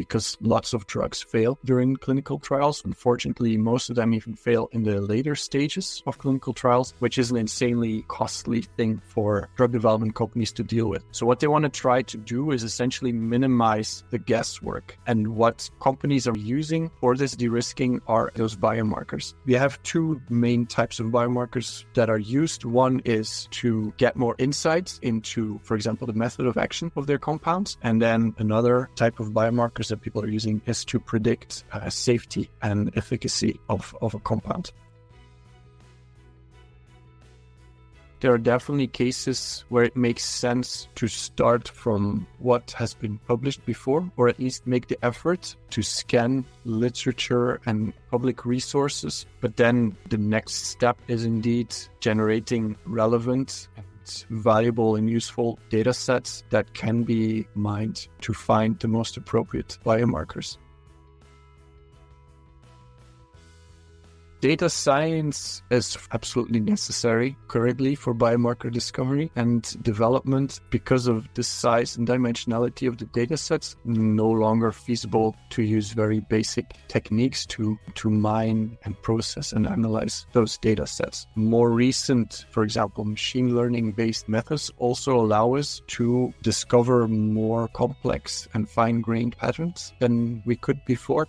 because lots of drugs fail during clinical trials. Unfortunately, most of them even fail in the later stages of clinical trials, which is an insanely costly thing for drug development companies to deal with. So what they want to try to do is essentially minimize the guesswork. And what companies are using for this de-risking are those biomarkers. We have two main types of biomarkers that are used. One is to get more insights into, for example, the method of action of their compounds. And then another type of biomarkers that people are using is to predict safety and efficacy of a compound. There are definitely cases where it makes sense to start from what has been published before, or at least make the effort to scan literature and public resources. But then the next step is indeed generating relevant and valuable and useful data sets that can be mined to find the most appropriate biomarkers. Data science is absolutely necessary currently for biomarker discovery and development. Because of the size and dimensionality of the data sets, no longer feasible to use very basic techniques to mine and process and analyze those data sets. More recent, for example, machine learning based methods also allow us to discover more complex and fine-grained patterns than we could before.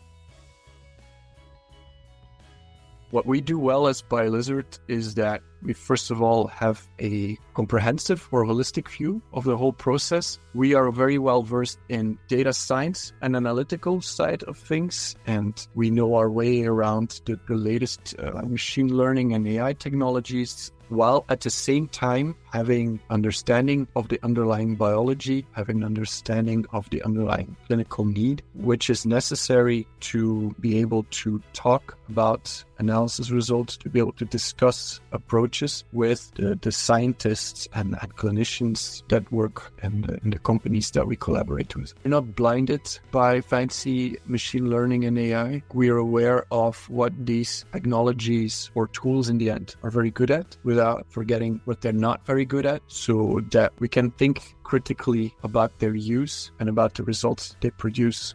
What we do well as BioLizard is that we first of all have a comprehensive or holistic view of the whole process. We are very well versed in data science and analytical side of things, and we know our way around the latest machine learning and AI technologies, while at the same time having understanding of the underlying biology, having understanding of the underlying clinical need, which is necessary to be able to talk about analysis results, to be able to discuss approaches with the scientists and clinicians that work in the companies that we collaborate with. We're not blinded by fancy machine learning and AI. We are aware of what these technologies or tools in the end are very good at, without forgetting what they're not very good at, so that we can think critically about their use and about the results they produce.